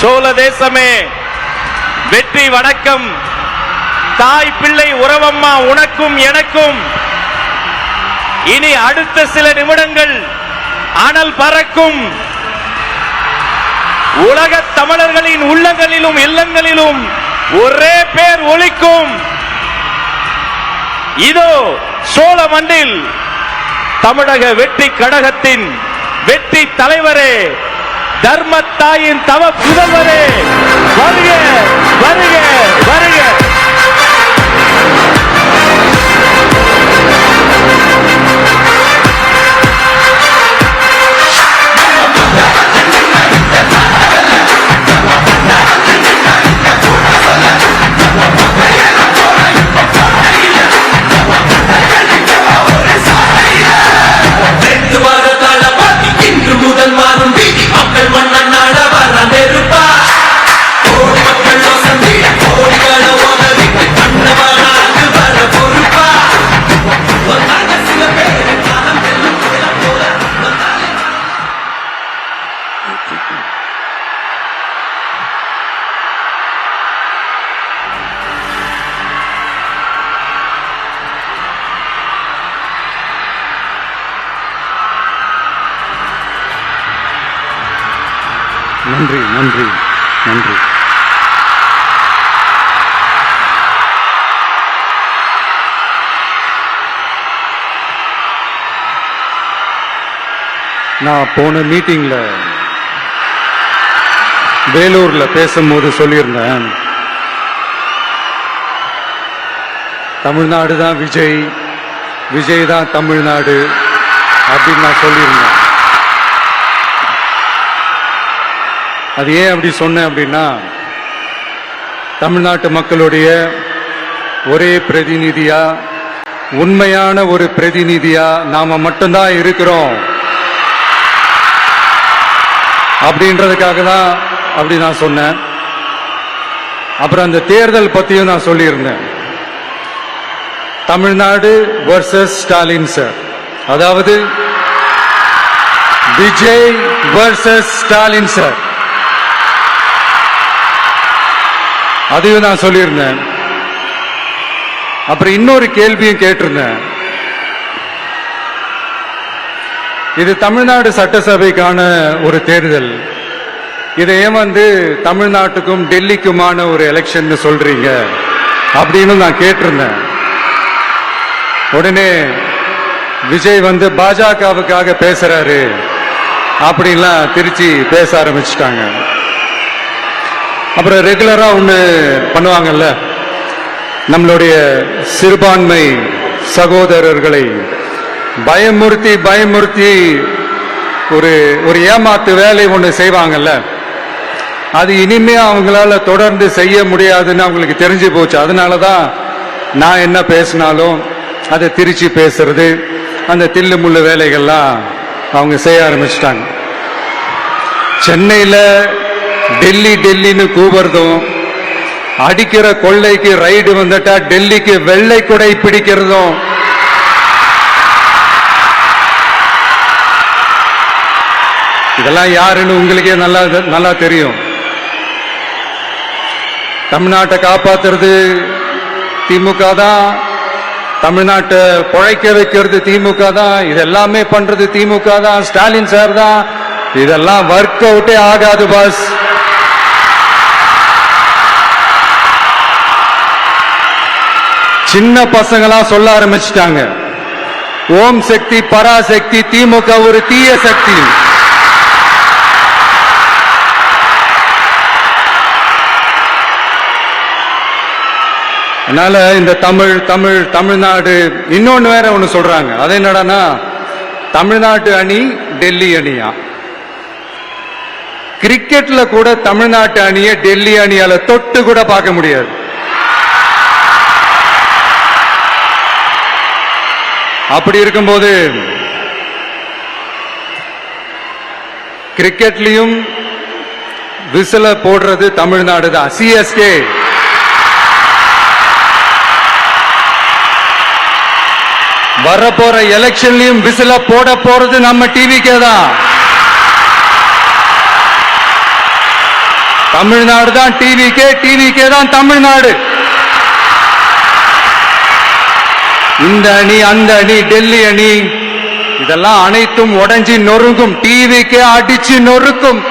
சோழ தேசமே வெற்றி வணக்கம். தாய் பிள்ளை உறவம்மா உனக்கும் எனக்கும். இனி அடுத்த சில நிமிடங்கள் அனல் பறக்கும். உலக தமிழர்களின் உள்ளங்களிலும் இல்லங்களிலும் ஒரே பேர் ஒலிக்கும். இதோ சோழ மண்ணில் தமிழக வெற்றி கழகத்தின் வெற்றி தலைவரே, தர்மத்தாயின் தவ புதல்வரே, வருக வருக வருக. நன்றி நன்றி நன்றி. நான் போன மீட்டிங்ல வேலூர்ல பேசும்போது சொல்லியிருந்தேன், தமிழ்நாடு தான் விஜய், விஜய் தான் தமிழ்நாடு அப்படின்னு நான் சொல்லியிருந்தேன். அது ஏன் அப்படி சொன்னேன் அப்படின்னா, தமிழ்நாட்டு மக்களுடைய ஒரே பிரதிநிதியா, உண்மையான ஒரு பிரதிநிதியா நாம மட்டும்தான் இருக்கிறோம் அப்படின்றதுக்காக தான் அப்படி நான் சொன்னேன். அப்புறம் அந்த தேர்தல் பத்தியும் நான் சொல்லியிருந்தேன். தமிழ்நாடு வர்சஸ் ஸ்டாலின் சார், அதாவது விஜய் வர்சஸ் ஸ்டாலின் சார், அதையும் நான் சொல்லியிருந்தேன். அப்புறம் இன்னொரு கேள்வியும் கேட்டிருந்தேன். இது தமிழ்நாடு சட்டசபைக்கான ஒரு தேர்தல், இதை ஏன் தமிழ்நாட்டுக்கும் டெல்லிக்குமான ஒரு எலெக்ஷன் சொல்றீங்க அப்படின்னு நான் கேட்டிருந்தேன். உடனே விஜய் பாஜகவுக்காக பேசுறாரு அப்படின்லாம் திருச்சி பேச ஆரம்பிச்சுட்டாங்க. அப்புறம் ரெகுலரா ஒண்ணு பண்ணுவாங்கல்ல, நம்மளுடைய சிறுபான்மை சகோதரர்களை பயமுறுத்தி பயமுறுத்தி ஒரு ஏமாத்து வேலை ஒண்ணு செய்வாங்கல்ல, அது இனிமே அவங்களால தொடர்ந்து செய்ய முடியாதுன்னு அவங்களுக்கு தெரிஞ்சு போச்சு. அதனாலதான் நான் என்ன பேசினாலும் அதை திருச்சி பேசுறது, அந்த தில்லு முள்ளு வேலைகள்லாம் அவங்க செய்ய ஆரம்பிச்சிட்டாங்க. சென்னையில டெல்லி டெல்லின்னு கூவுறதும், அடிக்கிற கொள்ளைக்கு ரைடு வந்துட்டா டெல்லிக்கு வெள்ளை குடை பிடிக்கிறதும், இதெல்லாம் யாருன்னு உங்களுக்கே நல்லா தெரியும். தமிழ்நாட்டை காப்பாத்துறது திமுக தான், தமிழ்நாட்டை பொழைக்க வைக்கிறது திமுக தான், இதெல்லாமே பண்றது திமுக தான், ஸ்டாலின் சார் தான். இதெல்லாம் ஒர்க் அவுட்டே ஆகாது பாஸ். சின்ன பசங்களா சொல்ல ஆரம்பிச்சிட்டாங்க, ஓம் சக்தி பராசக்தி, திமுக ஒரு தீய சக்தி. அதனால இந்த தமிழ்நாடு இன்னொன்னு வேற ஒண்ணு சொல்றாங்க. அது என்னடானா, தமிழ்நாட்டு அணி டெல்லி அணியா. கிரிக்கெட்ல கூட தமிழ்நாட்டு அணியை டெல்லி அணியால தொட்டு கூட பார்க்க முடியாது. அப்படி இருக்கும்போது கிரிக்கெட்லயும் விசில போடுறது தமிழ்நாடு தான். சிஎஸ்கே வரப்போற எலெக்ஷன்லயும் விசில போட போறது நம்ம டிவிக்கே தான். தமிழ்நாடு தான் டிவிகே, டிவிகே தான் தமிழ்நாடு. இந்த அணி, அந்த அணி, டெல்லி அணி, இதெல்லாம் அனைத்தும் உடைஞ்சி நொறுங்கும். டிவிகே அடிச்சு நொறுக்கும்.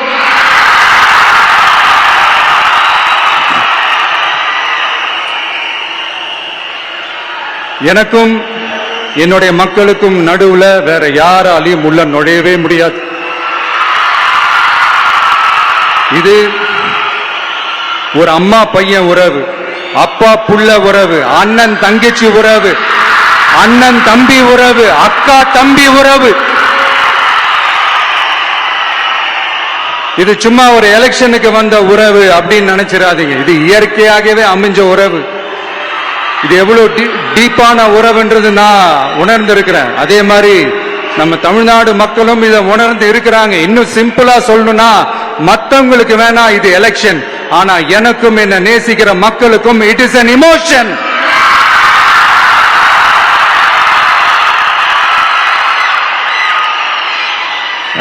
எனக்கும் என்னுடைய மக்களுக்கும் நடுவுல வேற யாராலையும் உள்ள நுழையவே முடியாது. இது ஒரு அம்மா பையன் உறவு, அப்பா புள்ள உறவு, அண்ணன் தங்கச்சி உறவு, அண்ணன் தம்பி உறவு, அக்கா தம்பி உறவு. இது சும்மா ஒரு எலெக்ஷனுக்கு வந்த உறவு அப்படின்னு நினைச்சிடாதீங்க. இது இயற்கையாகவே அமைஞ்ச உறவு. இது எவ்வளவு டீப்பான உறவுன்றது நான் உணர்ந்திருக்கிறேன். அதே மாதிரி நம்ம தமிழ்நாடு மக்களும் இதை உணர்ந்து இருக்கிறாங்க. இன்னும் சிம்பிளா சொல்லணும்னா, மத்தவங்களுக்கு வேணா இது எலெக்ஷன், ஆனா எனக்கும் என்ன நேசிக்கிற மக்களுக்கும் it is an emotion.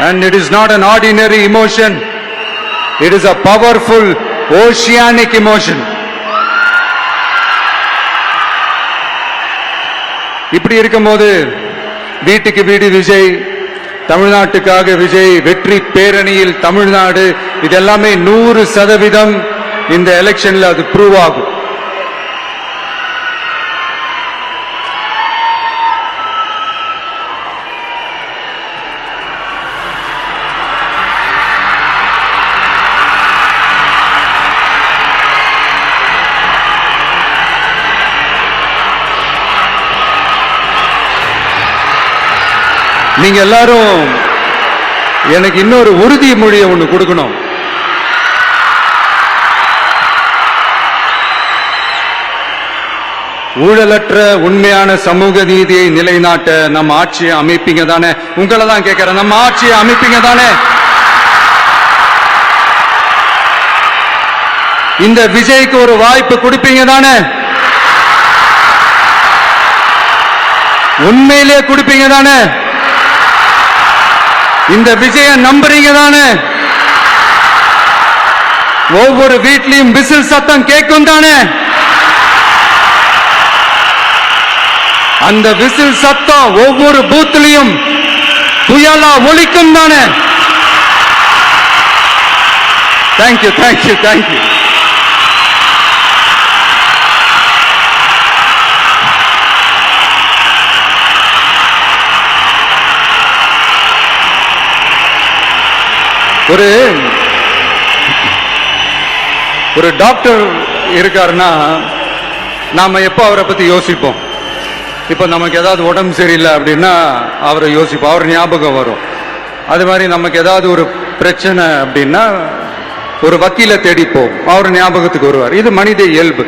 And it is not an ordinary emotion. It is a powerful oceanic emotion. இப்படி இருக்கும்போது வீட்டுக்கு வீடு விஜய், தமிழ்நாட்டுக்காக விஜய், வெற்றி பேரணியில் தமிழ்நாடு, இதெல்லாமே 100% இந்த எலெக்ஷன்ல அது ப்ரூவ் ஆகும். நீங்க எல்லாரும் எனக்கு இன்னொரு உறுதிமொழியை ஒண்ணு கொடுக்கணும். ஊழலற்ற உண்மையான சமூக நீதியை நிலைநாட்ட நம்ம ஆட்சியை அமைப்பீங்க தானே? உங்களை தான் கேட்கிறேன், நம்ம ஆட்சியை அமைப்பீங்க தானே? இந்த விஜய்க்கு ஒரு வாய்ப்பு கொடுப்பீங்க தானே? உண்மையிலே கொடுப்பீங்க தானே? இந்த விஜய நம்புறீங்க தானே? ஒவ்வொரு வீட்லயும் விசில் சத்தம் கேட்கும் தானே? அந்த விசில் சத்தம் ஒவ்வொரு பூத்திலையும் புயலா ஒலிக்கும் தானே? Thank you, thank you, thank you. ஒரு டாக்டர் இருக்காருன்னா நாம எப்ப அவரை பத்தி யோசிப்போம்? இப்ப நமக்கு ஏதாவது உடம்பு சரியில்லை அப்படின்னா அவரை யோசிப்போம், அவர் ஞாபகம் வரும். அது மாதிரி நமக்கு ஏதாவது ஒரு பிரச்சனை அப்படின்னா ஒரு வக்கீலை தேடிப்போம், அவர் ஞாபகத்துக்கு வருவார். இது மனித இயல்பு.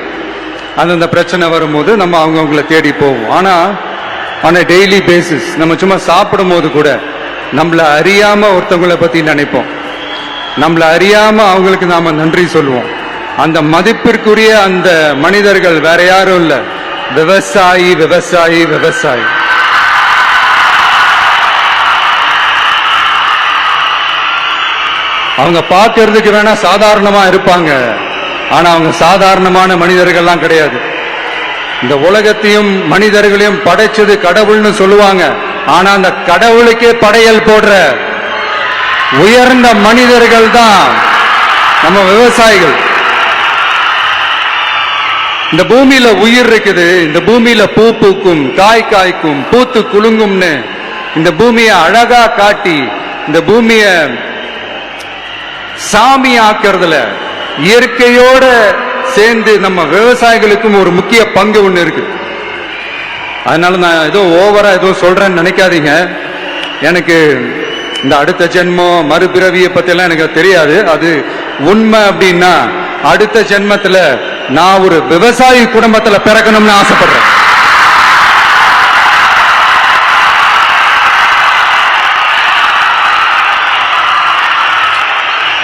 அந்தந்த பிரச்சனை வரும்போது நம்ம அவங்கவுங்களை தேடி போவோம். ஆனா ஆன் a டெய்லி பேசிஸ் நம்ம சும்மா சாப்பிடும் போது கூட நம்மள அறியாம ஒருத்தவங்களை பத்தி நினைப்போம், நம்மள அறியாம அவங்களுக்கு நாம நன்றி சொல்லுவோம். அந்த மதிப்பிற்குரிய அந்த மனிதர்கள் வேற யாரும் இல்ல, விவசாயி, விவசாயி, விவசாயி. அவங்க பார்க்கறதுக்கு வேணா சாதாரணமா இருப்பாங்க, ஆனா அவங்க சாதாரணமான மனிதர்கள்லாம் கிடையாது. இந்த உலகத்தையும் மனிதர்களையும் படைச்சது கடவுள்னு சொல்லுவாங்க, ஆனா அந்த கடவுளுக்கே படையல் போடுற உயர்ந்த மனிதர்கள் தான் நம்ம விவசாயிகள். இந்த பூமியில உயிர் இருக்குது, இந்த பூமியில பூ பூக்கும், காய் காய்க்கும், பூத்து குலுங்கும்னு இந்த பூமியை அழகா காட்டி இந்த பூமியை சாமி ஆக்குறதுல இயற்கையோட சேர்ந்து நம்ம விவசாயிகளுக்கும் ஒரு முக்கிய பங்கு ஒண்ணு இருக்கு. அதனால நான் ஏதோ ஓவரா ஏதோ சொல்றேன்னு நினைக்காதீங்க. எனக்கு இந்த அடுத்த ஜென்மம் மறுபிறவியை பத்தி எல்லாம் எனக்கு தெரியாது. அது உண்மை அப்படின்னா அடுத்த ஜென்மத்துல நான் ஒரு விவசாயி குடும்பத்துல பிறக்கணும்னு ஆசைப்படுறேன்.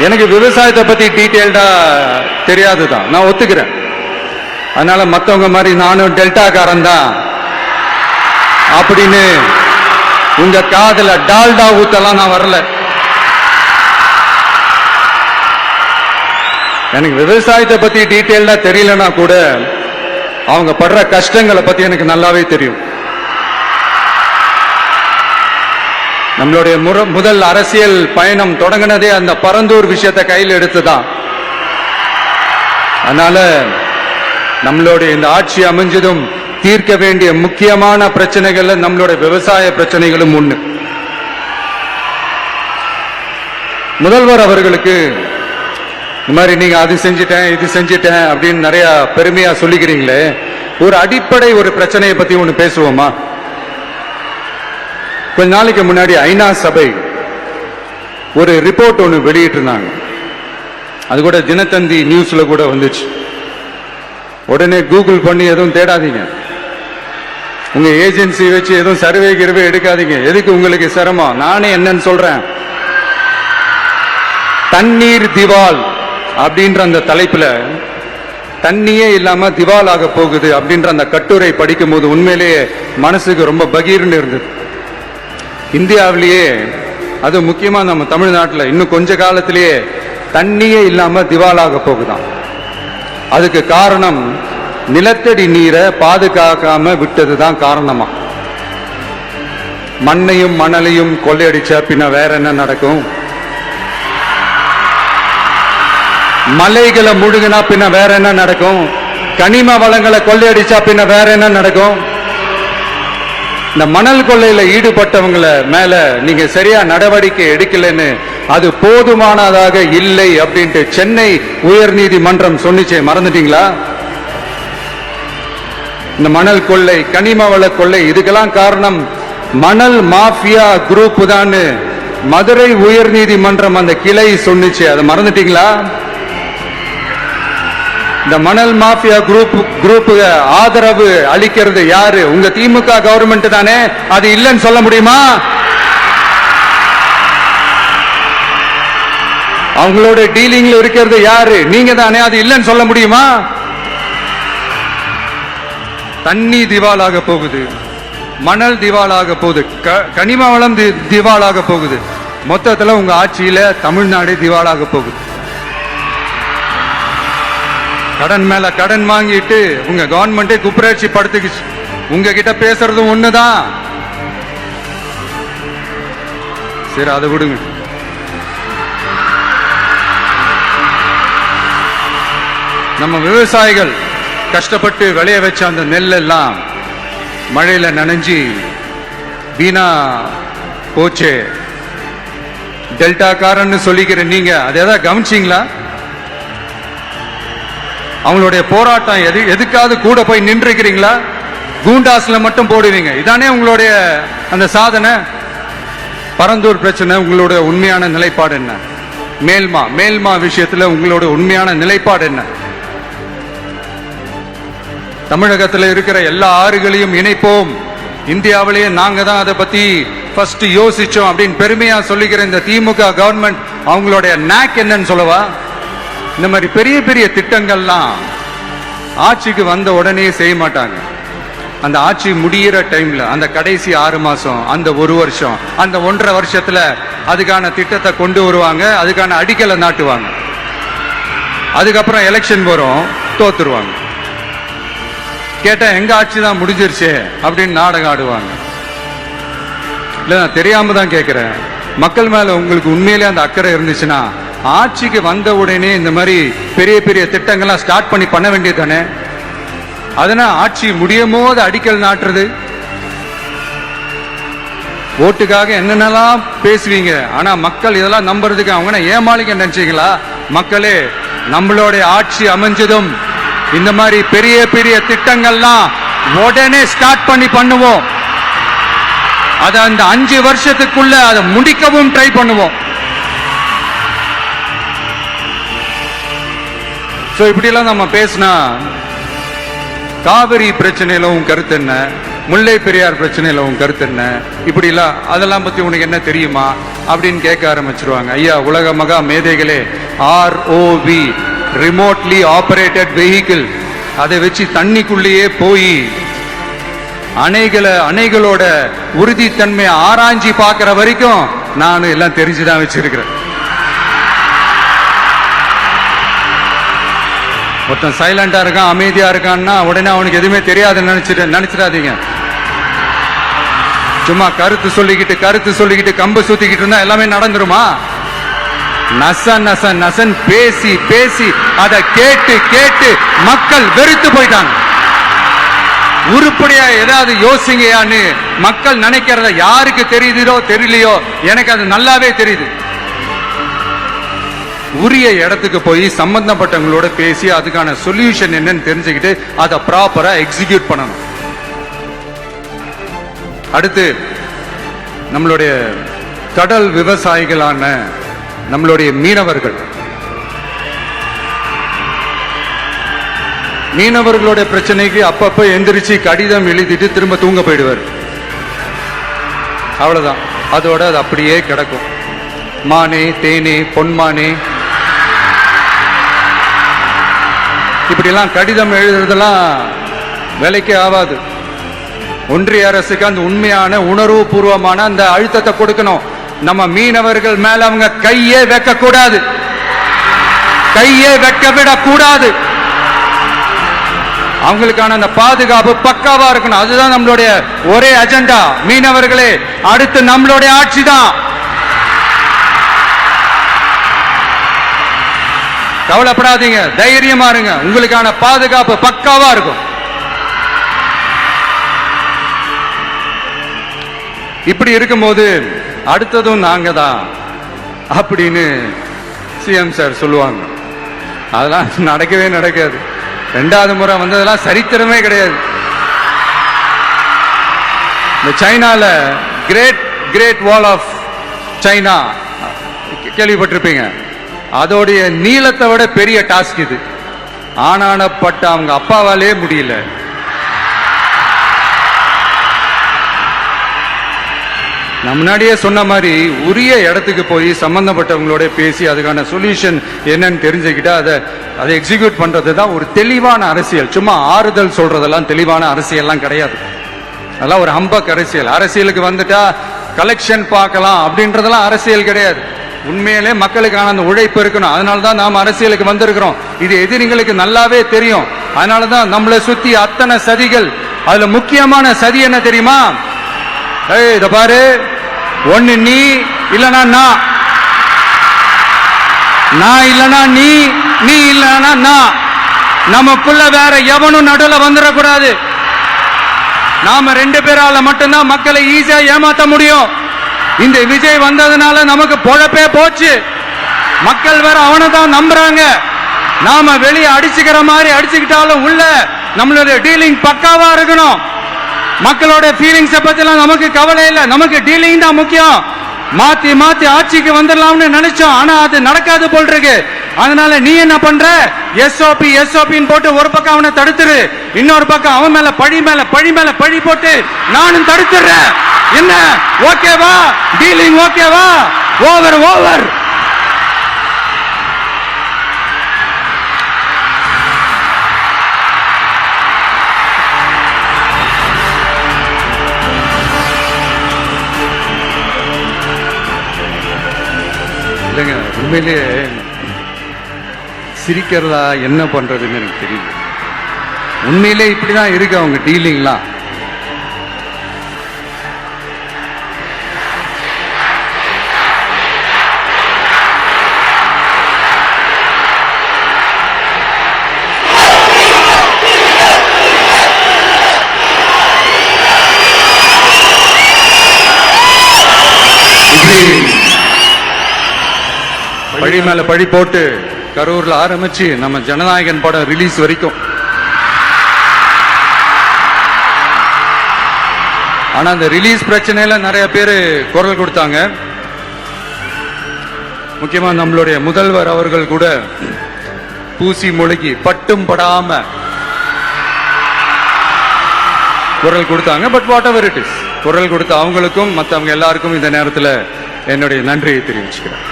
எனக்கு விவசாயத்தை பத்தி டீட்டெயில்டா தெரியாதுதான், நான் ஒத்துக்கிறேன். அதனால மத்தவங்க மாதிரி நானும் டெல்டாக்காரன் தான் அப்படின்னு உங்க காதுல டால்டா ஊத்தலாம் நான் வரல. எனக்கு விவசாயத்தை பத்தி டீட்டெயில்டா தெரியலனா கூட அவங்க படுற கஷ்டங்களை பத்தி எனக்கு நல்லாவே தெரியும். நம்மளுடைய முதல் அரசியல் பயணம் தொடங்கினதே அந்த பரந்தூர் விஷயத்தை கையில் எடுத்துதான். அதனால நம்மளுடைய இந்த ஆட்சி அமைஞ்சதும் தீர்க்க வேண்டிய முக்கியமான பிரச்சனைகள்ல நம்மளுடைய விவசாய பிரச்சனைகளும் ஒண்ணு. முதல்வர் அவர்களுக்கு இந்த மாதிரி நீங்க அது செஞ்சிட்டேன் இது செஞ்சிட்டேன் அப்படின்னு நிறைய பெருமையா சொல்லிக்கிறீங்களே, ஒரு அடிப்படை ஒரு பிரச்சனையை பத்தி ஒண்ணு பேசுவோமா? கொஞ்ச நாளைக்கு முன்னாடி ஐநா சபை ஒரு ரிப்போர்ட் ஒன்று வெளியிட்டு இருந்தாங்க. அது கூட தினத்தந்தி நியூஸ்ல கூட வந்துச்சு. உடனே கூகுள் பண்ணி எதுவும் தேடாதீங்க, உங்க ஏஜென்சி வச்சு எதுவும் சர்வே கிருவே எடுக்காதீங்க. எதுக்கு உங்களுக்கு சிரமம்? நானே என்னன்னு சொல்றேன். தண்ணீர் திவால் அப்படின்ற அந்த தலைப்புல தண்ணியே இல்லாம திவால் ஆக போகுது அப்படின்ற அந்த கட்டுரை படிக்கும் போது உண்மையிலேயே மனசுக்கு ரொம்ப பகீர்னு இருந்தது. இந்தியாவிலேயே அது முக்கியமா நம்ம தமிழ்நாட்டில் இன்னும் கொஞ்ச காலத்திலேயே தண்ணியே இல்லாம திவாலாக போகுதான். அதுக்கு காரணம் நிலத்தடி நீரை பாதுகாக்காம விட்டதுதான் காரணமா. மண்ணையும் மணலையும் கொள்ளையடிச்சா பின்ன வேற என்ன நடக்கும்? மலைகளை முழுகினா பின்ன வேற என்ன நடக்கும்? கனிம வளங்களை கொள்ளையடிச்சா பின்ன வேற என்ன நடக்கும்? இந்த மணல் கொள்ளையில ஈடுபட்டவங்களை மேல நீங்க சரியா நடவடிக்கை எடுக்கலன்னு அது போதுமானதாக இல்லை அப்படின்ட்டு சென்னை உயர்நீதிமன்றம் சொன்னிச்சே, மறந்துட்டீங்களா? இந்த மணல் கொள்ளை, கனிம வள கொள்ளை, இதுக்கெல்லாம் காரணம் மணல் மாஃபியா குரூப் தான் மதுரை உயர்நீதிமன்றம் அந்த கிளை சொன்னிச்சு. அதை மறந்துட்டீங்களா? இந்த மணல் மாஃபியா குரூப் ஆதரவு அளிக்கிறது யாரு? உங்க திமுக கவர்மெண்ட் தானே. அது இல்லைன்னு சொல்ல முடியுமா? அவங்களோட டீலிங்ல இருக்கிறது யாரு? நீங்க தானே. அது இல்லைன்னு சொல்ல முடியுமா? தண்ணி திவாலாக போகுது, மணல் திவாலாக போகுது, கனிம வளம் திவாலாக போகுது. மொத்தத்துல உங்க ஆட்சியில தமிழ்நாடு திவாலாக போகுது. கடன் மேல கடன் வாங்கிட்டு உங்க கவர்மெண்டே குப்பராட்சி படுத்துக்குச்சு. உங்ககிட்ட பேசுறதும் ஒண்ணுதான். சரி, அதை விடுங்க. நம்ம விவசாயிகள் கஷ்டப்பட்டு விளைய வச்ச அந்த நெல் எல்லாம் மழையில நனைஞ்சி வீணா போச்சே. டெல்டா காரன்னு சொல்லிக்கிற நீங்க அதை ஏதாவது கவனிச்சிங்களா? அவங்களுடைய போராட்டம் எதுக்காவது கூட போய் நின்றுக்கிறீங்களா? கூண்டாஸ்ல மட்டும் போடுவீங்க. இதானே உங்களுடைய அந்த சாதனை. பரந்தூர் பிரச்சனை உங்களுடைய உண்மையான நிலைப்பாடு என்ன? மேல்மா விஷயத்துல உங்களோட உண்மையான நிலைப்பாடு என்ன? தமிழகத்தில் இருக்கிற எல்லா ஆறுகளையும் இணைப்போம், இந்தியாவிலேயே நாங்க தான் அதை பத்தி ஃபர்ஸ்ட் யோசிச்சோம் அப்படின்னு பெருமையா சொல்லிக்கிற இந்த திமுக கவர்மெண்ட் அவங்களுடைய நாக் என்னன்னு சொல்லவா? இந்த மாதிரி பெரிய பெரிய திட்டங்கள்லாம் ஆட்சிக்கு வந்த உடனே செய்ய மாட்டாங்க. அந்த ஆட்சி முடிகிற டைம்ல, அந்த கடைசி 6 மாசம், அந்த 1 வருஷம், அந்த 1.5 வருஷத்துல அதுக்கான திட்டத்தை கொண்டு வருவாங்க, அதுக்கான அடிக்கலை நாட்டுவாங்க. அதுக்கப்புறம் எலெக்ஷன் வரும், தோத்துருவாங்க. கேட்டா எங்க ஆட்சி தான் முடிஞ்சிருச்சு அப்படின்னு நாடகம் ஆடுவாங்க. இல்ல, நான் தெரியாம தான் கேட்கிறேன். மக்கள் மேல உங்களுக்கு உண்மையிலே அந்த அக்கறை இருந்துச்சுன்னா ஆட்சிக்கு வந்த உடனே இந்த மாதிரி பெரிய பெரிய திட்டங்கள்லாம் ஸ்டார்ட் பண்ண வேண்டியது தானே. அதனால ஆட்சி முடியும் போது அடிக்கல் நாட்டுறது. ஓட்டுக்காக என்னென்னலாம் பேசுவீங்க, ஆனா மக்கள் இதெல்லாம் நம்புறதுக்கு அவங்க ஏமாளிங்க நினைச்சீங்களா? மக்களே, நம்மளுடைய ஆட்சி அமைஞ்சதும் இந்த மாதிரி பெரிய பெரிய திட்டங்கள்லாம் உடனே ஸ்டார்ட் பண்ணுவோம். அதை அந்த 5 வருஷத்துக்குள்ள அதை முடிக்கவும் ட்ரை பண்ணுவோம். இப்படிலாம் நம்ம பேசினா காவிரி பிரச்சனையில உன் கருத்து என்ன, முல்லை பெரியார் பிரச்சனையில உன் கருத்து என்ன, இப்படிலாம் அதெல்லாம் பத்தி உனக்கு என்ன தெரியுமா அப்படின்னு கேட்க ஆரம்பிச்சிருவாங்க. ஐயா, உலக மகா மேதைகளே, ROV, ரிமோட்லி ஆபரேட்டட் வெஹிக்கிள், அதை வச்சு தண்ணிக்குள்ளேயே போய் அணைகளோட உறுதித்தன்மையை ஆராய்ச்சி பார்க்கிற வரைக்கும் நான் எல்லாம் தெரிஞ்சுதான் வச்சிருக்கிறேன். ஒருத்தன் சைலண்டா இருக்கான், அமைதியா இருக்கான்னா உடனே அவனுக்கு எதுவுமே தெரியாதுன்னு நினைச்சிடாதீங்க. சும்மா கருத்து சொல்லிக்கிட்டு கம்பு சுத்திக்கிட்டு இருந்தா எல்லாமே நடந்துருமா? நசன் பேசி பேசி அதை கேட்டு மக்கள் வெறுத்து போயிட்டாங்க. உருப்படியா ஏதாவது யோசிங்கயான்னு மக்கள் நினைக்கிறத யாருக்கு தெரியுதோ தெரியலையோ, எனக்கு அது நல்லாவே தெரியுது. உரிய இடத்துக்கு போய் சம்பந்தப்பட்டவங்களோட பேசி அதுக்கான சொல்யூஷன் என்னன்னு தெரிஞ்சுக்கிட்டு அதை ப்ராப்பரா எக்ஸிக்யூட் பண்ணணும். அடுத்து நம்மளுடைய கடல் விவசாயிகளான நம்மளுடைய மீனவர்களோட பிரச்சனைக்கு அப்பப்ப எந்திரிச்சு கடிதம் எழுதிட்டு திரும்ப தூங்க போயிடுவார். அவ்வளவுதான், அதோட அது அப்படியே கிடக்கும். மானே தேனே பொன்மானே இப்படிலாம் கடிதம் எழுதுறதெல்லாம் வேலைக்கே ஆகாது. ஒன்றிய அரசுக்கு அந்த உண்மையான உணர்வு பூர்வமான அந்த அழுத்தத்தை கொடுக்கணும். நம்ம மீனவர்கள் மேல அவங்க கையே வைக்க கூடாது, கையே வைக்க விடக்கூடாது. அவங்களுக்கான அந்த பாதுகாப்பு பக்காவா இருக்கணும். அதுதான் நம்மளுடைய ஒரே அஜெண்டா. மீனவர்களே, அடுத்து நம்மளுடைய ஆட்சி தான். கவலைப்படாதீங்க, தைரியமா இருங்க, உங்களுக்கான பாதுகாப்பு பக்காவா இருக்கும். இப்படி இருக்கும்போது அடுத்ததும் நாங்க தான் அப்படின்னு சிஎம் சார் சொல்லுவாங்க. அதெல்லாம் நடக்கவே நடக்காது. 2வது முறை வந்ததெல்லாம் சரித்திரமே கிடையாது. இந்த சைனால கிரேட் வால் ஆஃப் சைனா கேள்விப்பட்டிருப்பீங்க. அதோடைய நீளத்தை விட பெரிய டாஸ்க் இது. ஆனானப்பட்ட அவங்க அப்பாவாலே முடியல. நான் முன்னாடியே சொன்ன மாதிரி உரிய இடத்துக்கு போய் சம்பந்தப்பட்டவங்களோட பேசி அதுக்கான சொல்யூஷன் என்னன்னு தெரிஞ்சுக்கிட்டா அதை எக்ஸிக்யூட் பண்றது தான் ஒரு தெளிவான அரசியல். சும்மா ஆறுதல் சொல்றதெல்லாம் தெளிவான அரசியல்லாம் கிடையாது. அதெல்லாம் ஒரு ஹம்பக் அரசியல். அரசியலுக்கு வந்துட்டா கலெக்ஷன் பார்க்கலாம் அப்படின்றதெல்லாம் அரசியல் கிடையாது. உண்மையிலே மக்களுக்கான அந்த உழைப்பு இருக்கணும். அதனாலதான் நாம் அரசியலுக்கு வந்திருக்கிறோம். இது எதிரிங்களுக்கு நல்லாவே தெரியும். அதனாலதான் நம்மளை சுத்தி அத்தனை சதிகள். அதுல முக்கியமான சதி என்ன தெரியுமா? இத பாரு, ஒண்ணு நீ இல்லனா நான் இல்லனா நீ இல்லனா நான். நமக்குள்ள வேற எவனும் நடுவுல வந்துடக்கூடாது. நாம 2 பேரால மட்டும்தான் மக்களை ஈஸியா ஏமாத்த முடியும். இந்த விஜய் வந்ததுனால நமக்கு பொழப்பே போச்சு. மக்கள் வேற அவனை தான் நம்புறாங்க. நாம வெளியே அடிச்சுக்கிற மாதிரி அடிச்சுக்கிட்டாலும் உள்ள நம்மளுடைய டீலிங் பக்காவா இருக்கணும். மக்களோட ஃபீலிங்ஸ பத்திலாம் நமக்கு கவலை இல்லை. நமக்கு டீலிங் தான் முக்கியம். மாத்தி ஆட்சிக்கு வந்துடலாம்னு நினைச்சோம். ஆனா அது நடக்காது போல் இருக்கு. அதனால நீ என்ன பண்ற? எஸ்ஓபி போட்டு ஒரு பக்கம் அவனை தடுத்துரு, இன்னொரு பக்கம் அவன் மேல பழி போட்டு நானும் தடுத்துறேன். என்ன ஓகேவா? டீலிங் ஓகேவா? ஓவர். இல்லைங்க, உண்மையிலேயே சிரிக்கிறதா என்ன பண்றதுன்னு எனக்கு தெரியல. உண்மையிலே இப்படிதான் இருக்கு அவங்க டீலிங்லாம். பழி மேல பழி போட்டு கரூர்ல ஆரம்பிச்சு நம்ம ஜனநாயகன் படம் ரிலீஸ் வரைக்கும். ஆனா அந்த ரிலீஸ் பிரச்சனையில நிறைய பேர் குரல் கொடுத்தாங்க. முக்கியமா நம்மளுடைய முதல்வர் அவர்கள் கூட பூசி மொழிகி பட்டும் படாம குரல் கொடுத்தாங்க. But what ever it is, குரல் கொடுத்த அவங்களுக்கும் மற்றவங்க எல்லாருக்கும் இந்த நேரத்தில் என்னுடைய நன்றியை தெரிவிச்சுக்கிறேன்.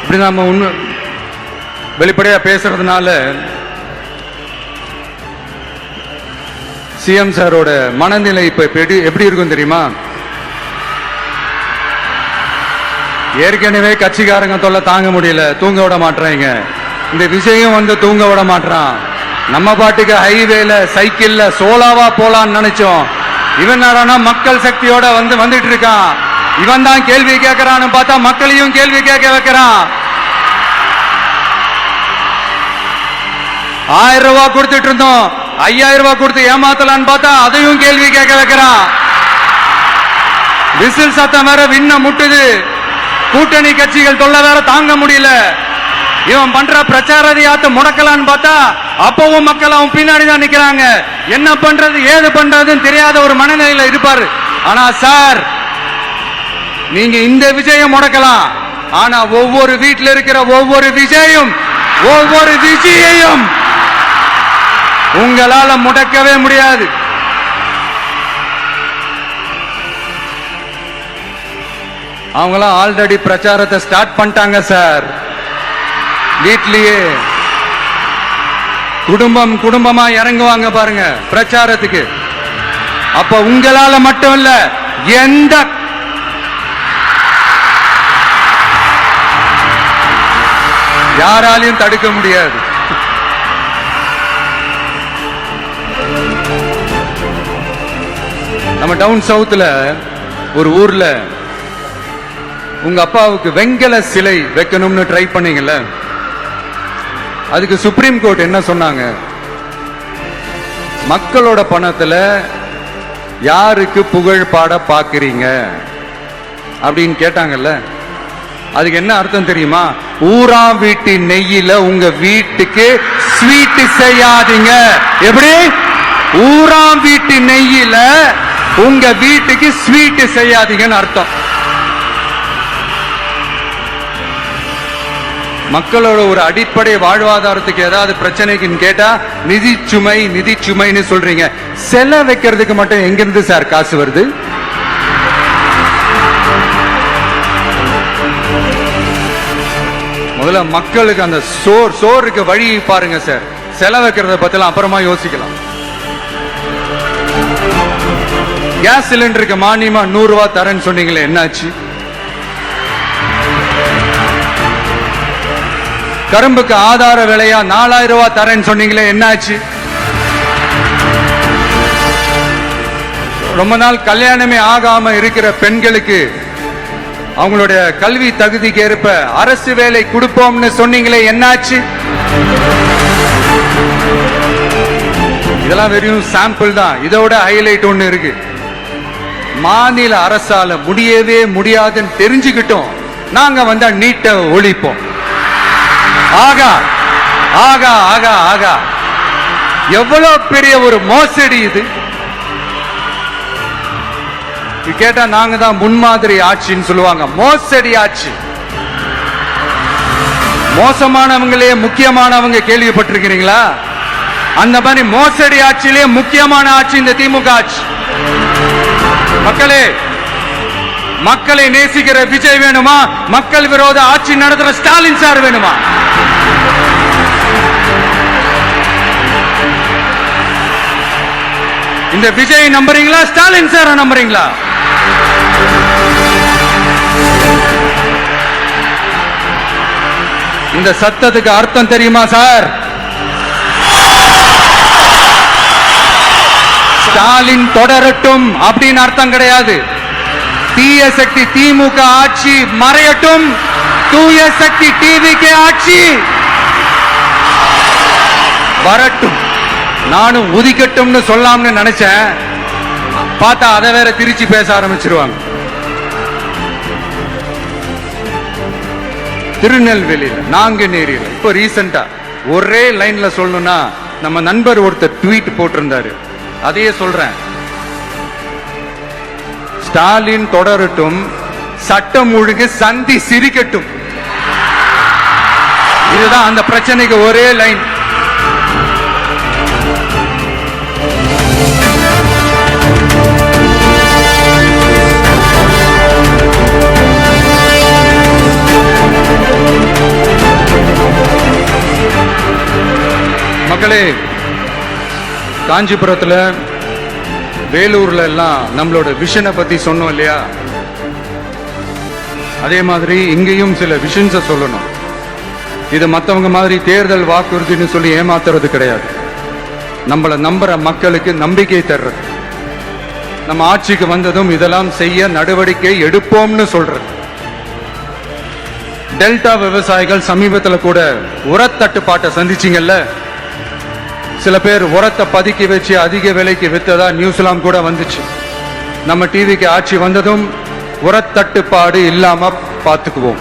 இப்படி நாம வெளிப்படையா பேசுறதுனால சிஎம் சாரோட மனநிலை இப்ப எப்படி இருக்கும் தெரியுமா? ஏற்கனவே கட்சிக்காரங்க தொல்லை தாங்க முடியல, தூங்க விட மாட்டேறாங்க. இந்த விஜயும் வந்து தூங்க விட மாட்டான். நம்ம பாட்டுக்கு ஹைவேல சைக்கிள்ல சோலாவா போலான்னு நினைச்சோம். இவன் என்னடான்னா மக்கள் சக்தியோட வந்துட்டு இருக்கான். இவன் தான் கேள்வி கேட்கறான்னு பார்த்தா மக்களையும் கேள்வி கேட்க வைக்கிறான். 1000 ரூபாய் கொடுத்துட்டு இருந்தோம், 5000 ரூபாய் கொடுத்து ஏமாத்தலான்னு பார்த்தா அதையும் கேள்வி கேட்க வைக்கிறான். விசில் சத்தம் வேற விண்ண முட்டுது. கூட்டணி கட்சிகள் தொல்லை வேற தாங்க முடியல. இவன் பண்ற பிரச்சாரத்தையாத்த முடக்கலான்னு பார்த்தா அப்பவும் மக்கள் அவன் பின்னாடி தான் நிக்கிறாங்க. என்ன பண்றது ஏது பண்றதுன்னு தெரியாத ஒரு மனநிலையில இருப்பாரு. ஆனா சார், நீங்க இந்த விஜயம் முடக்கலாம், ஆனா ஒவ்வொரு வீட்டில் இருக்கிற ஒவ்வொரு விஜயும் ஒவ்வொரு விஜயையும் உங்களால முடக்கவே முடியாது. அவங்களாம் ஆல்ரெடி பிரச்சாரத்தை ஸ்டார்ட் பண்ணிட்டாங்க சார். வீட்லயே குடும்பம் குடும்பமா இறங்குவாங்க பாருங்க பிரச்சாரத்துக்கு. அப்ப உங்களால மட்டும் இல்ல, எந்த யாராலையும் தடுக்க முடியாது. நம்ம டவுன் சவுத்ல ஒரு ஊர்ல உங்க அப்பாவுக்கு வெங்கல சிலை வைக்கணும்னு ட்ரை பண்ணீங்கல்ல, அதுக்கு சுப்ரீம் கோர்ட் என்ன சொன்னாங்க? மக்களோட பணத்துல யாருக்கு புகழ் பாட பாக்குறீங்க அப்படின்னு கேட்டாங்கல்ல. அதுக்கு என்ன அர்த்தம் தெரியுமா? ஊரா வீட்டு நெய்யில உங்க வீட்டுக்கு ஸ்வீட் செய்யாதீங்க. எப்படி? ஊரா வீட்டு நெய்யில உங்க வீட்டுக்கு ஸ்வீட் செய்யாதீங்கன்னு அர்த்தம். மக்களோட ஒரு அடிப்படை வாழ்வாதாரத்துக்கு ஏதாவது பிரச்சனைக்குன்னு கேட்டா நிதி சுமைன்னு சொல்றீங்க. செல வைக்கிறதுக்கு மட்டும் எங்கிருந்து சார் காசு வருது? முதல்ல மக்களுக்கு அந்த சோறுக்கு வழி பாருங்க சார். செல வைக்கிறத பத்திலாம் அப்புறமா யோசிக்கலாம். கேஸ் சிலிண்டருக்கு மானியமா 100 ரூபாய் தரேன்னு சொன்னீங்களே, என்னாச்சு? கரும்புக்கு ஆதார விலையா 4000 ரூபாய் தரேன்னு சொன்னீங்களே, என்னாச்சு? ரொம்ப நாள் கல்யாணமே ஆகாம இருக்கிற பெண்களுக்கு அவங்களுடைய கல்வி தகுதிக்கு ஏற்ப அரசு வேலை கொடுப்போம்னு சொன்னீங்களே, என்னாச்சு? இதெல்லாம் வெறும் சாம்பிள் தான். இதோட ஹைலைட் ஒண்ணு இருக்கு. மாநில அரசால முடியவே முடியாதுன்னு தெரிஞ்சுக்கிட்டோம், நாங்க வந்தா நீட்டை ஒழிப்போம். ஆகா ஆகா ஆகா ஆகா, எவ்வளவு பெரிய ஒரு மோசடி இது! கேட்டா நாங்க தான் முன்மாதிரி ஆட்சின்னு சொல்லுவாங்க. மோசடி ஆட்சி. மோசமானவங்களே முக்கியமானவங்க கேள்விப்பட்டிருக்கிறீங்களா? அந்த மாதிரி மோசடி ஆட்சியிலே முக்கியமான ஆட்சி இந்த திமுக ஆட்சி. மக்களே, மக்களை நேசிக்கிற விஜய் வேணுமா? மக்கள் விரோத ஆட்சி நடத்துற ஸ்டாலின் சார் வேணுமா? இந்த விஜய் நம்புறீங்களா, ஸ்டாலின் சார் நம்புறீங்களா? இந்த சத்தத்துக்கு அர்த்தம் தெரியுமா சார்? ஸ்டாலின் தொடரட்டும் அப்படின்னு அர்த்தம் கிடையாது. தீய சக்தி திமுக ஆட்சி மறையட்டும், தூய சக்தி டிவிக்கு ஆட்சி வரட்டும். நானும் உதிக்கட்டும்னு சொல்லாம்னு நினைச்சேன், பார்த்தா அதை வேற திருச்சி பேச ஆரம்பிச்சிருவாங்க. திருநெல்வேலியில, நாங்குநேரியில இப்போ ரீசெண்டா ஒரே லைன்ல சொல்லணும்னா, நம்ம நண்பர் ஒருத்தர் ட்வீட் போட்டிருந்தாரு, அதையே சொல்றேன். ஸ்டாலின் தொடரட்டும், சட்டம் ஒழுங்கு சந்தி சிரிக்கட்டும். இதுதான் அந்த பிரச்சனைக்கு ஒரே லைன். மக்களே, காஞ்சிபுரத்துல, வேலூர்ல எல்லாம் நம்மளோட விஷனை பத்தி சொன்னோம் இல்லையா? அதே மாதிரி இங்கேயும் சில விஷன்ஸை சொல்லணும். இது மற்றவங்க மாதிரி தேர்தல் வாக்குறுதின்னு சொல்லி ஏமாத்துறது கிடையாது. நம்மளை நம்புற மக்களுக்கு நம்பிக்கை தர்றது. நம்ம ஆட்சிக்கு வந்ததும் இதெல்லாம் செய்ய நடவடிக்கை எடுப்போம்னு சொல்றது. டெல்டா விவசாயிகள் சமீபத்தில் கூட உரத்தட்டுப்பாட்டை சந்திச்சிங்கல்ல. சில பேர் உரத்தை பதுக்கி வச்சு அதிக விலைக்கு வித்ததா நியூஸ்லாம் கூட வந்துச்சு. நம்ம டிவிக்கு ஆட்சி வந்ததும் உரத்தட்டுப்பாடு இல்லாம பார்த்துக்குவோம்.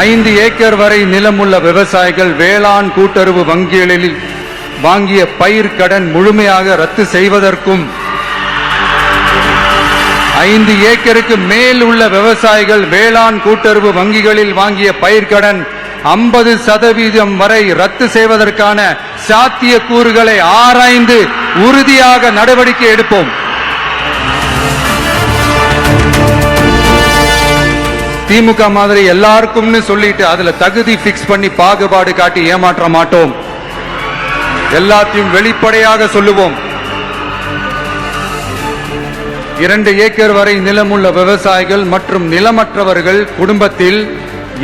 5 ஏக்கர் வரை நிலமுள்ள விவசாயிகள் வேளாண் கூட்டுறவு வங்கிகளில் வாங்கிய பயிர் கடன் முழுமையாக ரத்து செய்வதற்கும் 5 ஏக்கருக்கு மேல் உள்ள விவசாயிகள் வேளாண் கூட்டுறவு வங்கிகளில் வாங்கிய பயிர்க்கடன் 50% வரை ரத்து செய்வதற்கான சாத்திய கூறுகளை ஆராய்ந்து உறுதியாக நடவடிக்கை எடுப்போம். திமுக மாதிரி எல்லாருக்கும்னு சொல்லிட்டு அதுல தகுதி பிக்ஸ் பண்ணி பாகுபாடு காட்டி ஏமாற்ற மாட்டோம். எல்லாத்தையும் வெளிப்படையாக சொல்லுவோம். 2 ஏக்கர் வரை நிலமுள்ள விவசாயிகள் மற்றும் நிலமற்றவர்கள் குடும்பத்தில்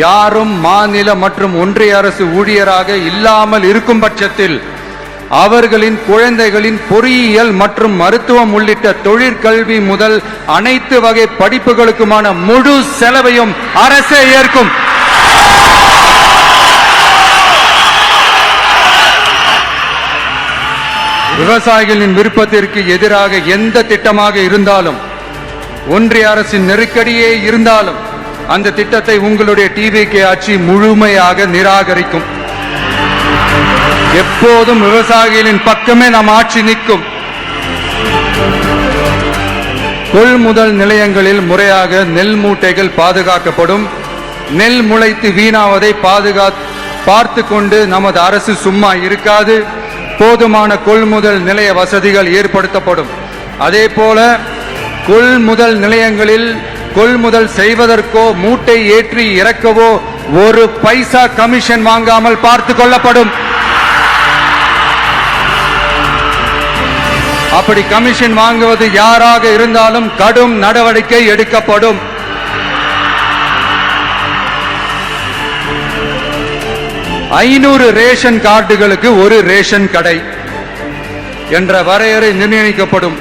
யாரும் மாநில மற்றும் ஒன்றிய அரசு ஊழியராக இல்லாமல் இருக்கும் பட்சத்தில் அவர்களின் குழந்தைகளின் பொறியியல் மற்றும் மருத்துவம் உள்ளிட்ட தொழிற்கல்வி முதல் அனைத்து வகை படிப்புகளுக்குமான முழு செலவையும் அரசே ஏற்கும். விவசாயிகளின் விருப்பத்திற்கு எதிராக எந்த திட்டமாக இருந்தாலும், ஒன்றிய அரசின் நெருக்கடியே இருந்தாலும் அந்த திட்டத்தை உங்களுடைய டிவிகே ஆட்சி முழுமையாக நிராகரிக்கும். எப்போதும் விவசாயிகளின் பக்கமே நம் ஆட்சி நிற்கும். கொள்முதல் நிலையங்களில் முறையாக நெல் மூட்டைகள் பாதுகாக்கப்படும். நெல் முளைத்து வீணாவதை பார்த்து கொண்டு நமது அரசு சும்மா இருக்காது. போதுமான கொள்முதல் நிலைய வசதிகள் ஏற்படுத்தப்படும். அதே போல கொள்முதல் நிலையங்களில் கொள்முதல் செய்வதற்கோ மூட்டை ஏற்றி இறக்கவோ 1 பைசா கமிஷன் வாங்காமல் பார்த்து கொள்ளப்படும். அப்படி கமிஷன் வாங்குவது யாராக இருந்தாலும் கடும் நடவடிக்கை எடுக்கப்படும். ஐநூறு ரேஷன் கார்டுகளுக்கு 1 ரேஷன் கடை என்ற வரையறை நிர்ணயிக்கப்படும்.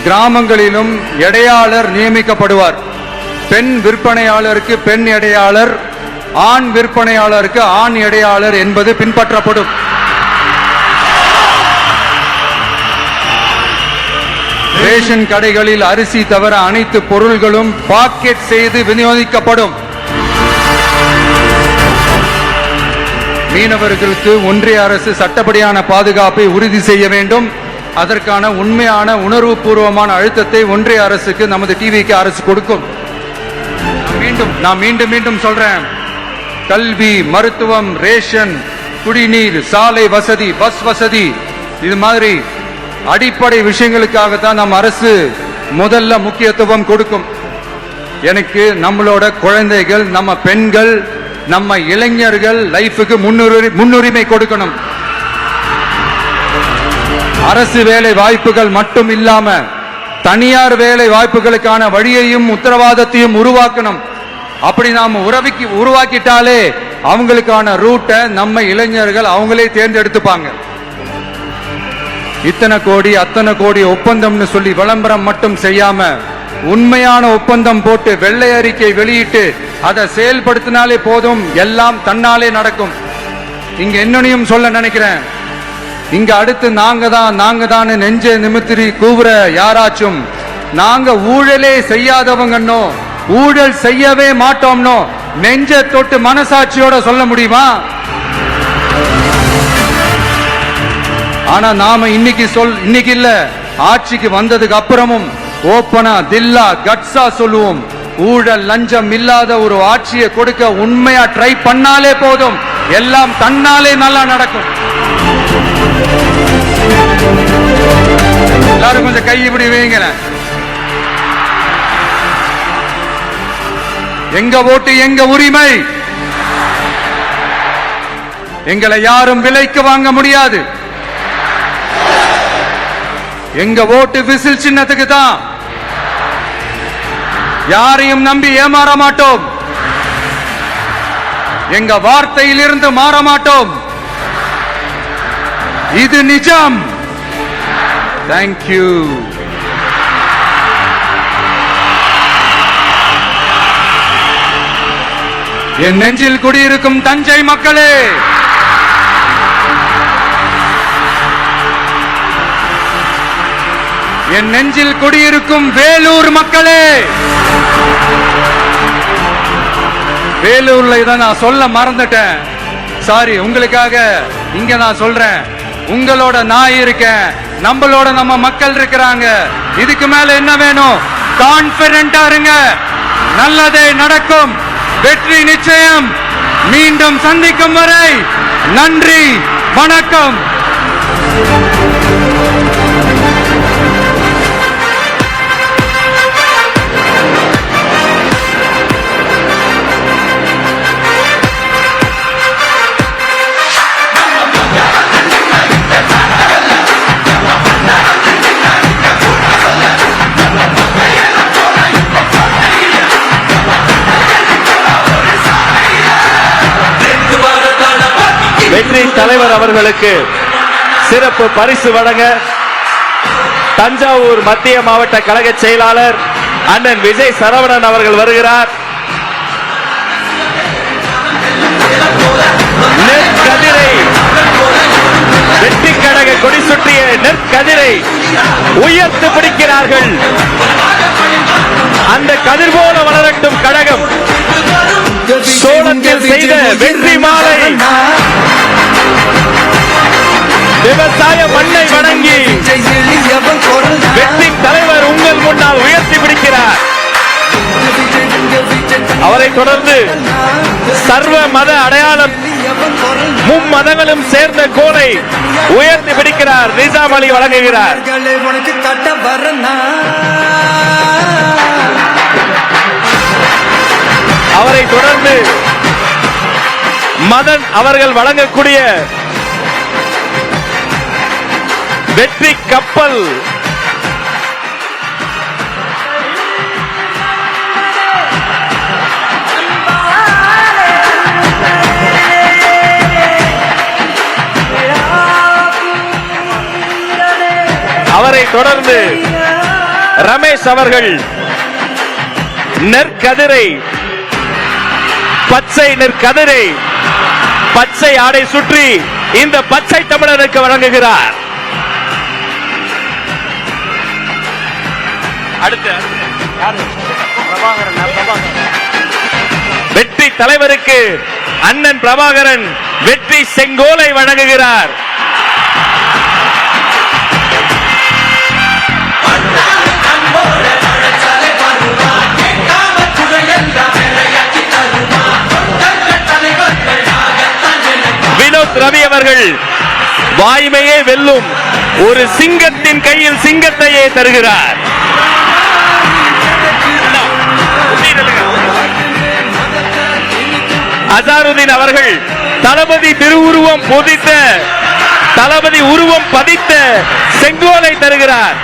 கிராமங்களிலும் எடையாளர் நியமிக்கப்படுவார். பெண் விற்பனையாளருக்கு பெண் எடையாளர், ஆண் விற்பனையாளருக்கு ஆண் எடையாளர் என்பது பின்பற்றப்படும். ரேஷன் கடைகளில் அரிசி தவிர அனைத்து பொருள்களும் பாக்கெட் செய்து விநியோகிக்கப்படும். மீனவர்களுக்கு ஒன்றிய அரசு சட்டப்படியான பாதுகாப்பை உறுதி செய்ய வேண்டும். அதற்கான உண்மையான உணர்வுபூர்வமான அழுத்தத்தை ஒன்றிய அரசுக்கு நமது டிவிக்கு அரசு கொடுக்கும். நான் மீண்டும் சொல்றேன். கல்வி, மருத்துவம், ரேஷன், குடிநீர், சாலை வசதி, பஸ் வசதி, இது மாதிரி அடிப்படை விஷயங்களுக்காகத்தான் நம் அரசு முதல்ல முக்கியத்துவம் கொடுக்கும். எனக்கு நம்மளோட குழந்தைகள், நம்ம பெண்கள், நம்ம இளைஞர்கள் லைஃபுக்கு முன்னுரிமை கொடுக்கணும். அரசு வேலை வாய்ப்புகள் மட்டும் இல்லாம தனியார் வேலை வாய்ப்புகளுக்கான வழியையும் உத்தரவாதத்தையும் உருவாக்கணும். அப்படி நாம உருவாக்கிட்டாலே அவங்களுக்கான ரூட்டை நம்ம இளைஞர்கள் அவங்களே தேர்ந்தெடுத்துப்பாங்க. இத்தனை கோடி அத்தனை கோடி ஒப்பந்தம்னு சொல்லி விளம்பரம் மட்டும் செய்யாம உண்மையான ஒப்பந்தம் போட்டு வெள்ளை அறிக்கை வெளியிட்டு அதை செயல்படுத்தினாலே போதும், எல்லாம் தன்னாலே நடக்கும். இங்க என்னனையும் சொல்ல நினைக்கிறேன். இங்க அடுத்து நாங்க தான் நெஞ்ச நிமித்திரி கூவுற யாராச்சும் நாங்க ஊழலே செய்யாதவங்கன்னோ ஊழல் செய்யவே மாட்டோம்னோ நெஞ்ச தொட்டு மனசாட்சியோட சொல்ல முடியுமா? ஆனா நாம இன்னைக்கு இல்ல, ஆட்சிக்கு வந்ததுக்கு அப்புறமும் ஓப்பனா தில்லா கட்ஸா சொல்லுவோம். ஊழல் லஞ்சம் இல்லாத ஒரு ஆட்சியை கொடுக்க உண்மையா ட்ரை பண்ணாலே போதும், எல்லாம் தன்னாலே நல்லா நடக்கும். எல்லாரும் கொஞ்சம் கை இப்படி வைங்க. எங்க ஓட்டு எங்க உரிமை. எங்களை யாரும் விலைக்கு வாங்க முடியாது. எங்க ஓட்டு விசில் சின்னத்துக்கு தான். யாரையும் நம்பி ஏமாற மாட்டோம். எங்க வார்த்தையிலிருந்து மாற மாட்டோம். இது நிஜம். தேங்க்யூ. என் நெஞ்சில் குடியிருக்கும் தஞ்சை மக்களே, என் நெஞ்சில் குடியிருக்கும் வேலூர் மக்களே, வேலூர்ல இதை நான் சொல்ல மறந்துட்டேன். சாரி, உங்களுக்காக இங்க நான் சொல்றேன். உங்களோட நான் இருக்கேன், நம்மளோட நம்ம மக்கள் இருக்கிறாங்க. இதுக்கு மேல என்ன வேணும்? கான்பிடென்டா இருங்க. நல்லதே நடக்கும். வெற்றி நிச்சயம். மீண்டும் சந்திக்கும் வரை நன்றி, வணக்கம். வெற்றி தலைவர் அவர்களுக்கு சிறப்பு பரிசு வழங்க தஞ்சாவூர் மத்திய மாவட்ட கழக செயலாளர் அண்ணன் விஜய் சரவணன் அவர்கள் வருகிறார். நெற்கதிரை வெற்றி கழக கொடி சுற்றிய நெற்கதிரை உயர்த்து பிடிக்கிறார்கள். அந்த கதிர் போல வளரட்டும் கழகம். சோளத்தில் செய்த வெற்றி மாலை விவசாய மண்ணை வணங்கி வெற்றி தலைவர் உங்கள் முன்னால் உயர்த்தி பிடிக்கிறார். அவரை தொடர்ந்து சர்வ மத அடையாளம் மும்மதங்களும் சேர்ந்த கோலை உயர்த்தி பிடிக்கிறார். நிசாம் அலி வழங்குகிறார். அவரை தொடர்ந்து மதன் அவர்கள் வழங்கக்கூடிய வெற்றி கப்பல் அவரை தொடர்ந்து ரமேஷ் அவர்கள் நெற்கதிரை பச்சை நெற்கதிரை பச்சை ஆடை சுற்றி இந்த பச்சை தமிழருக்கு வழங்குகிறார். வெற்றி தலைவருக்கு அண்ணன் பிரபாகரன் வெற்றி செங்கோலை வழங்குகிறார். வினோத் ரவி அவர்கள் வாய்மையே வெல்லும் ஒரு சிங்கத்தின் கையில் சிங்கத்தையே தருகிறார். அசாருதீன் அவர்கள் தளபதி திருவுருவம் பொதித்த தளபதி உருவம் பதித்த செங்கோலை தருகிறார்.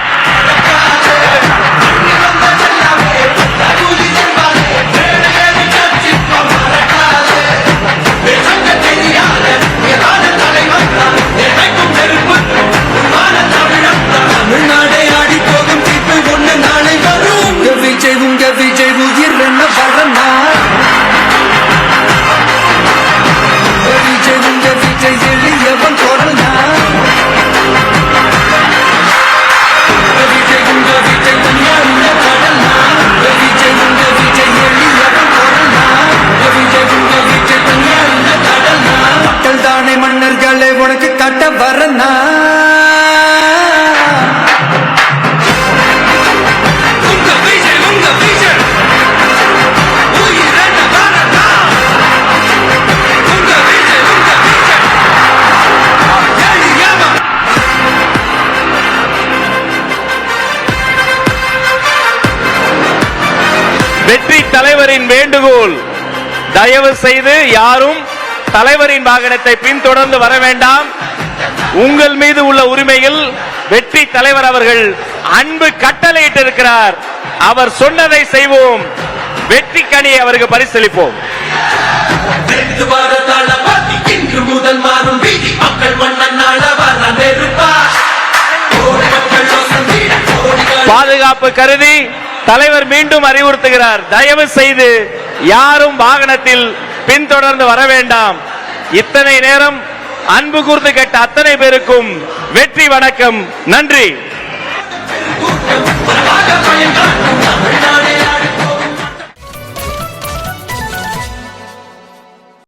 வெற்றி தலைவரின் வேண்டுகோள், தயவு செய்து யாரும் தலைவரின் வாகனத்தை பின்தொடர்ந்து வர வேண்டாம். உங்கள் மீது உள்ள உரிமையில் வெற்றி தலைவர் அவர்கள் அன்பு கட்டளையிட்டிருக்கிறார். அவர் சொன்னதை செய்வோம். வெற்றி கனியை அவருக்கு பரிசளிப்போம். இன்று முதல் மாறும் வீதி மக்கள் மன்னன் நாளவர நெருப்பா. பாதுகாப்பு கருதி தலைவர் மீண்டும் அறிவுறுத்துகிறார், தயவு செய்து யாரும் வாகனத்தில் பின்தொடர்ந்து வர வேண்டாம். இத்தனை நேரம் அன்பு கூர்ந்து கேட்ட அத்தனை பேருக்கும் வெற்றி வணக்கம், நன்றி.